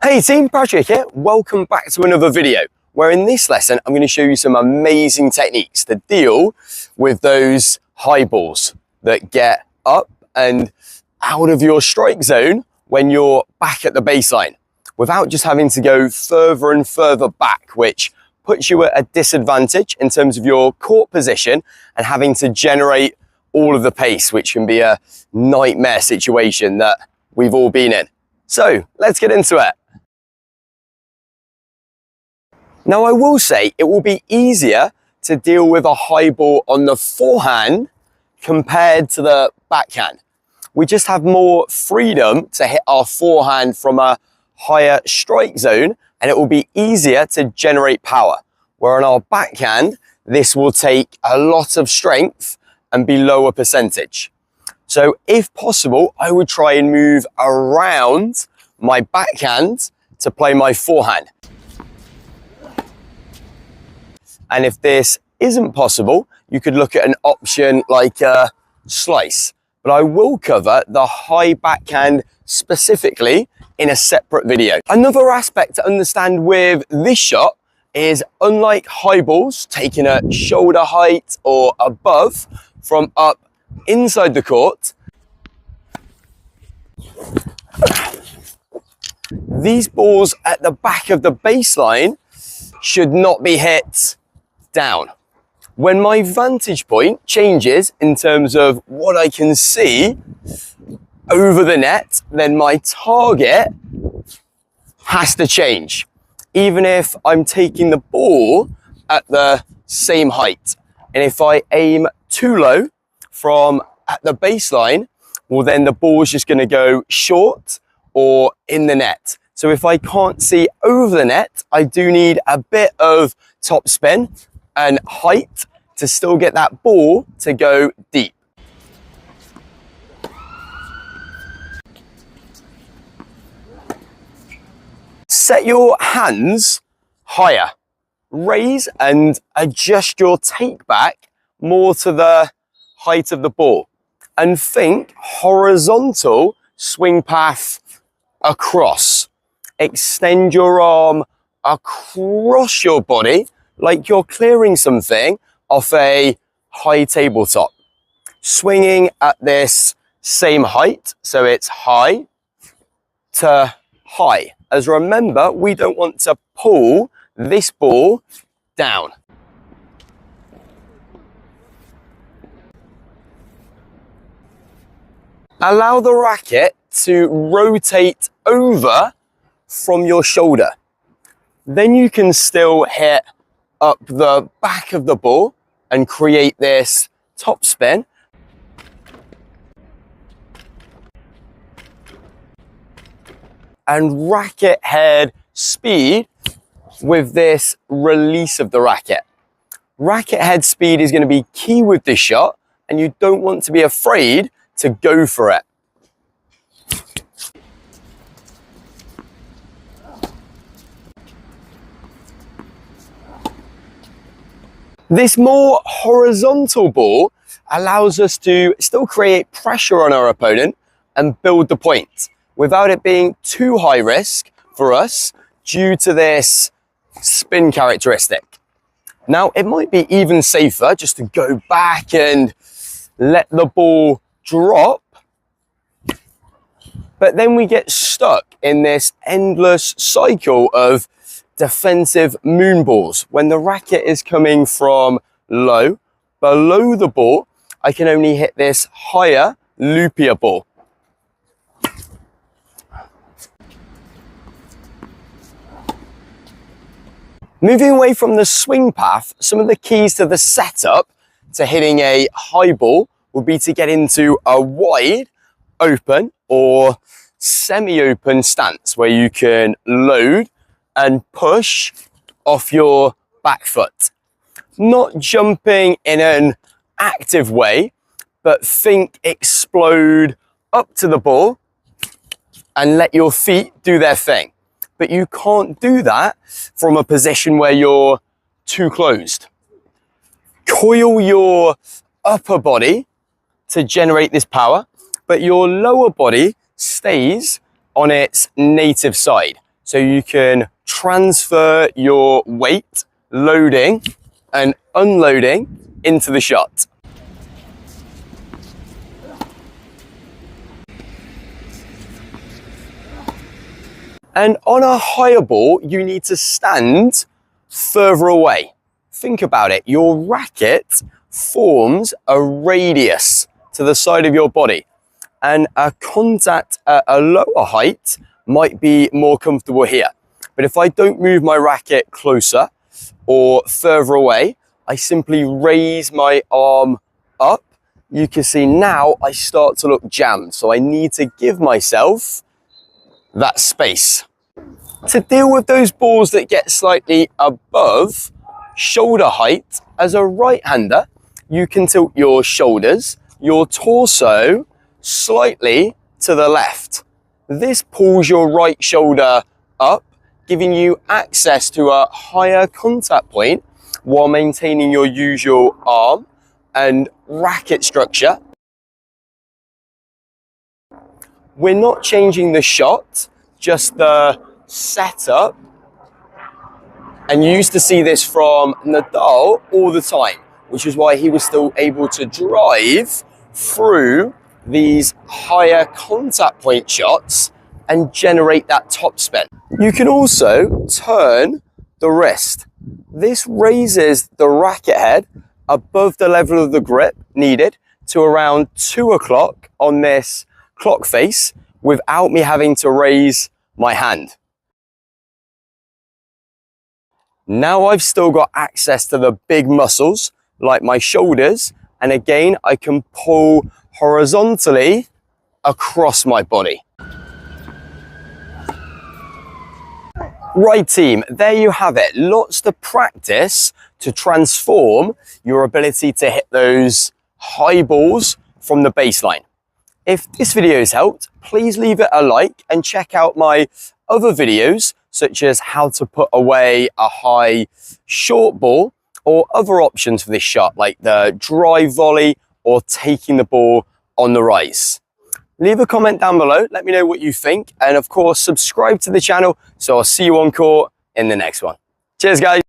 Hey team, Patrick here. Welcome back to another video where in this lesson I'm going to show you some amazing techniques to deal with those high balls that get up and out of your strike zone when you're back at the baseline without just having to go further and further back, which puts you at a disadvantage in terms of your court position and having to generate all of the pace, which can be a nightmare situation that we've all been in. So let's get into it. Now I will say it will be easier to deal with a high ball on the forehand compared to the backhand. We just have more freedom to hit our forehand from a higher strike zone and it will be easier to generate power. Where on our backhand, this will take a lot of strength and be lower percentage. So if possible, I would try and move around my backhand to play my forehand. And if this isn't possible, you could look at an option like a slice. But I will cover the high backhand specifically in a separate video. Another aspect to understand with this shot is unlike high balls taken at shoulder height or above from up inside the court, these balls at the back of the baseline should not be hit down. When my vantage point changes in terms of what I can see over the net, then my target has to change, even if I'm taking the ball at the same height. And if I aim too low from at the baseline, well then the ball is just going to go short or in the net. So if I can't see over the net, I do need a bit of top spin and height to still get that ball to go deep. Set your hands higher. Raise and adjust your take back more to the height of the ball. And think horizontal swing path across. Extend your arm across your body like you're clearing something off a high tabletop. Swinging at this same height, so it's high to high. As remember, we don't want to pull this ball down. Allow the racket to rotate over from your shoulder. Then you can still hit up the back of the ball and create this top spin. And racket head speed with this release of the racket. Racket head speed is going to be key with this shot, and you don't want to be afraid to go for it. This more horizontal ball allows us to still create pressure on our opponent and build the point without it being too high risk for us due to this spin characteristic. Now, it might be even safer just to go back and let the ball drop, but then we get stuck in this endless cycle of defensive moon balls. When the racket is coming from low, below the ball, I can only hit this higher, loopier ball. Moving away from the swing path, some of the keys to the setup to hitting a high ball would be to get into a wide, open or semi-open stance where you can load and push off your back foot. Not jumping in an active way, but think explode up to the ball and let your feet do their thing. But you can't do that from a position where you're too closed. Coil your upper body to generate this power, but your lower body stays on its native side. so you can transfer your weight, loading and unloading into the shot. And on a higher ball, you need to stand further away. Think about it. Your racket forms a radius to the side of your body, and a contact at a lower height might be more comfortable here. But if I don't move my racket closer or further away, I simply raise my arm up. You can see now I start to look jammed. So I need to give myself that space. To deal with those balls that get slightly above shoulder height, as a right-hander, you can tilt your shoulders, your torso slightly to the left. This pulls your right shoulder up, giving you access to a higher contact point while maintaining your usual arm and racket structure. We're not changing the shot, just the setup. And you used to see this from Nadal all the time, which is why he was still able to drive through these higher contact point shots and generate that top spin. You can also turn the wrist. This raises the racket head above the level of the grip needed to around 2 o'clock on this clock face without me having to raise my hand. Now I've still got access to the big muscles like my shoulders, and again I can pull horizontally across my body. Right team, there you have it. Lots to practice to transform your ability to hit those high balls from the baseline. If this video has helped, please leave it a like and check out my other videos, such as how to put away a high short ball or other options for this shot, like the drive volley or taking the ball on the rise. Leave a comment down below, let me know what you think, and of course subscribe to the channel, so I'll see you on court in the next one. Cheers guys.